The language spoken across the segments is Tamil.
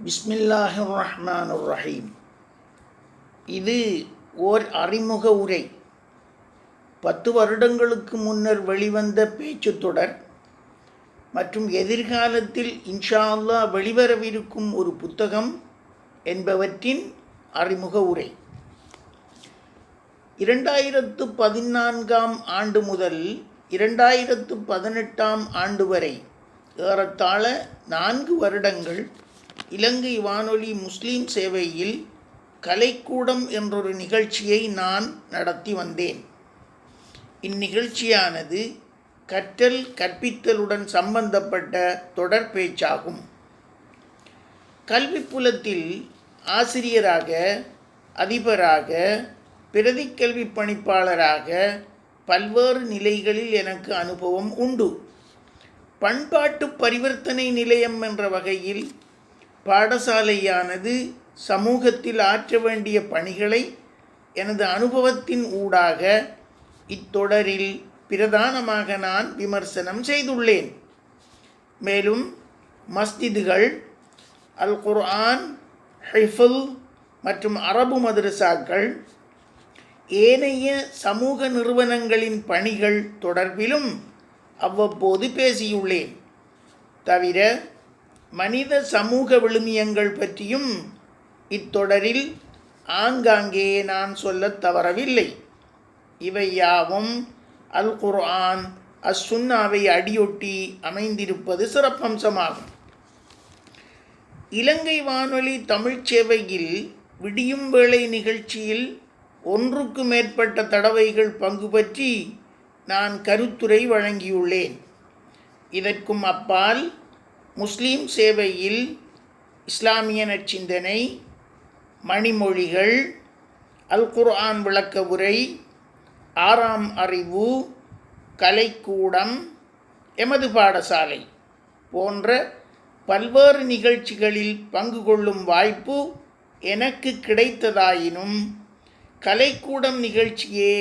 பிஸ்மில்லாஹிர் ரஹ்மானிர் ரஹீம். இது ஓர் அறிமுக உரை. 10 வருடங்களுக்கு முன்னர் வெளிவந்த பேச்சுத் தொடர் மற்றும் எதிர்காலத்தில் இன்ஷா அல்லாஹ் வெளிவரவிருக்கும் ஒரு புத்தகம் என்பவற்றின் அறிமுக உரை. 2014ஆம் ஆண்டு முதல் 2018ஆம் ஆண்டு வரை ஏறத்தாழ 4 வருடங்கள் இலங்கை வானொலி முஸ்லீம் சேவையில் கலைக்கூடம் என்றொரு நிகழ்ச்சியை நான் நடத்தி வந்தேன். இந்நிகழ்ச்சியானது கற்றல் கற்பித்தலுடன் சம்பந்தப்பட்ட தொடர் பேச்சாகும். கல்விப்புலத்தில் ஆசிரியராக, அதிபராக, பிரதிக்கல்வி பணிப்பாளராக பல்வேறு நிலைகளில் எனக்கு அனுபவம் உண்டு. பண்பாட்டு பரிவர்த்தனை நிலையம் என்ற வகையில் பாடசாலையானது சமூகத்தில் ஆற்ற வேண்டிய பணிகளை எனது அனுபவத்தின் ஊடாக இத்தொடரில் பிரதானமாக நான் விமர்சனம் செய்துள்ளேன். மேலும் மஸ்ஜிதுகள், அல் குர்ஆன், ஹிஃபுல் மற்றும் அரபு மதரசாக்கள், ஏனைய சமூக நிறுவனங்களின் பணிகள் தொடர்பிலும் அவ்வப்போது பேசியுள்ளேன். தவிர மனித சமூக விழுமியங்கள் பற்றியும் இத்தொடரில் ஆங்காங்கே நான் சொல்லத் தவறவில்லை. இவை யாவும் அல் குர்ஆன், அஸ்ஸுன்னாவை அடியொட்டி அமைந்திருப்பது சிறப்பம்சமாகும். இலங்கை வானொலி தமிழ்ச் சேவையில் விடியும் வேளை நிகழ்ச்சியில் 1க்கு மேற்பட்ட தடவைகள் பங்கு பற்றி நான் கருத்துரை வழங்கியுள்ளேன். இதற்கும் அப்பால் முஸ்லீம் சேவையில் இஸ்லாமிய நற்சிந்தனை, மணிமொழிகள், அல் குர்ஆன் விளக்க உரை, 6ஆம் அறிவு, கலைக்கூடம், எமது பாடசாலை போன்ற பல்வேறு நிகழ்ச்சிகளில் பங்கு கொள்ளும் வாய்ப்பு எனக்கு கிடைத்ததாயினும் கலைக்கூடம் நிகழ்ச்சியே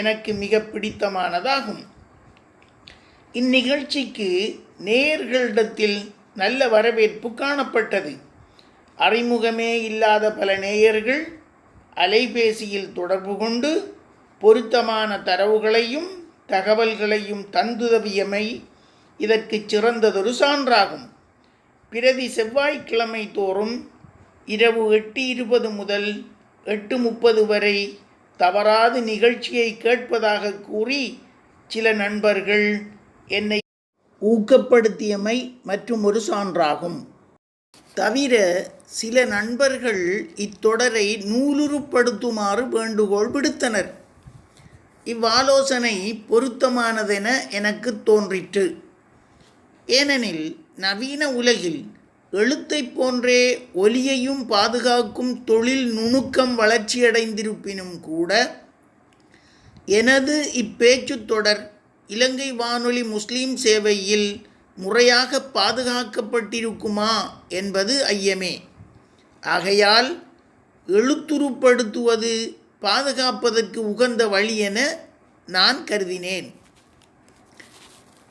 எனக்கு மிக பிடித்தமானதாகும். இந்நிகழ்ச்சிக்கு நேயர்களிடத்தில் நல்ல வரவேற்பு காணப்பட்டது. அறிமுகமே இல்லாத பல நேயர்கள் அலைபேசியில் தொடர்பு கொண்டு பொருத்தமான தரவுகளையும் தகவல்களையும் தந்துதவியமை இதற்கு சிறந்ததொரு சான்றாகும். பிரதி செவ்வாய்க்கிழமை தோறும் இரவு 8:20 முதல் 8:30 வரை தவறாது நிகழ்ச்சியை கேட்பதாக கூறி சில நண்பர்கள் என்னை ஊக்கப்படுத்தியமை மற்றும் ஒரு சான்றாகும். தவிர சில நண்பர்கள் இத்தொடரை நூலுருப்படுத்துமாறு வேண்டுகோள் விடுத்தனர். இவ்வாலோசனை பொருத்தமானதென எனக்கு தோன்றிற்று. ஏனெனில் நவீன உலகில் எழுத்தை போன்றே ஒலியையும் பாதுகாக்கும் தொழில் நுணுக்கம் வளர்ச்சியடைந்திருப்பினும் கூட எனது இப்பேச்சுத் தொடர் இலங்கை வானொலி முஸ்லீம் சேவையில் முறையாக பாதுகாக்கப்பட்டிருக்குமா என்பது ஐயமே. ஆகையால் எழுத்துருப்படுத்துவது பாதுகாப்பதற்கு உகந்த வழி என நான் கருதினேன்.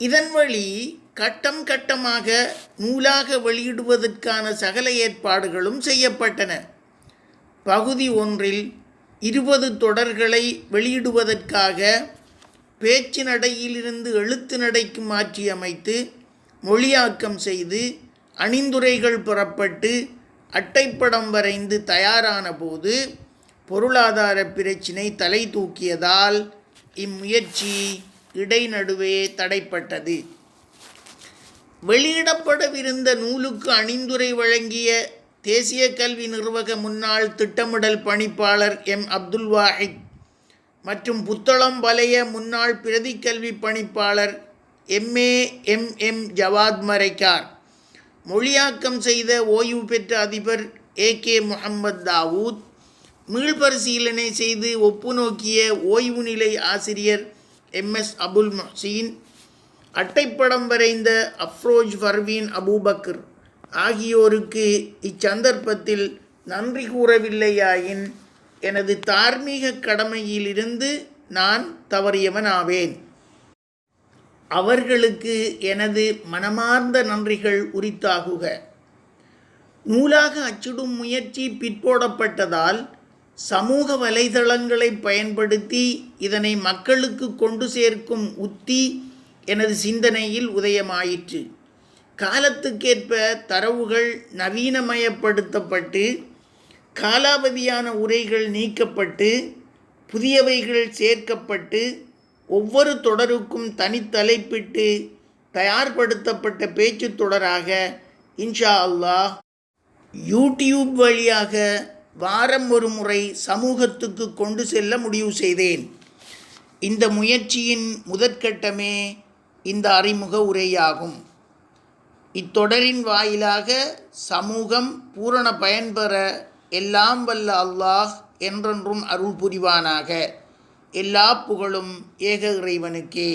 இதன் வழி கட்டம் கட்டமாக நூலாக வெளியிடுவதற்கான சகல ஏற்பாடுகளும் செய்யப்பட்டன. பகுதி 1இல் 20 தொடர்களை வெளியிடுவதற்காக பேச்சு நடையிலிருந்து எழுத்து நடைக்கு மாற்றி அமைத்து மொழியாக்கம் செய்து அணிந்துரைகள் பெறப்பட்டு அட்டைப்படம் வரைந்து தயாரான போது பொருளாதார பிரச்சினை தலை தூக்கியதால் இம்முயற்சி இடைநடுவே தடைப்பட்டது. வெளியிடப்படவிருந்த நூலுக்கு அணிந்துரை வழங்கிய தேசிய கல்வி நிர்வாக முன்னாள் திட்டமிடல் பணிப்பாளர் எம். அப்துல் வாஹித் மற்றும் புத்தளம் வலய முன்னாள் பிரதிக்கல்வி பணிப்பாளர் எம். ஜவாத் மரைக்கார், மொழியாக்கம் செய்த ஓய்வு பெற்ற அதிபர் AK முஹம்மது தாவூத், மீள்பரிசீலனை செய்து ஒப்பு நோக்கிய ஓய்வு நிலை ஆசிரியர் MS அபுல் முஹ்சீன், அட்டைப்படம் வரைந்த அஃப்ரோஜ் பர்வீன் அபூபக்கர் ஆகியோருக்கு இச்சந்தர்ப்பத்தில் நன்றி கூறவில்லையாயின் எனது தார்மீக கடமையிலிருந்து நான் தவறியவனாவேன். அவர்களுக்கு எனது மனமார்ந்த நன்றிகள் உரித்தாகுக. நூலாக அச்சிடும் முயற்சி பிற்போடப்பட்டதால் சமூக வலைதளங்களை பயன்படுத்தி இதனை மக்களுக்கு கொண்டு சேர்க்கும் உத்தி எனது சிந்தனையில் உதயமாயிற்று. காலத்துக்கேற்ப தரவுகள் நவீனமயப்படுத்தப்பட்டு காலாவதியான உரைகள் நீக்கப்பட்டு புதியவைகள் சேர்க்கப்பட்டு ஒவ்வொரு தொடருக்கும் தனித்தலைப்பிட்டு தயார்படுத்தப்பட்ட பேச்சு தொடராக இன்ஷா அல்லாஹ் யூடியூப் வழியாக வாரம் ஒரு முறை சமூகத்துக்கு கொண்டு செல்ல முடிவு செய்தேன். இந்த முயற்சியின் முதற்கட்டமே இந்த அறிமுக உரையாகும். இத்தொடரின் வாயிலாக சமூகம் பூரண பயன்பெற எல்லாம் வல்ல அல்லாஹ் என்றென்றும் அருள் புரிவானாக. எல்லா புகழும் ஏக இறைவனுக்கே.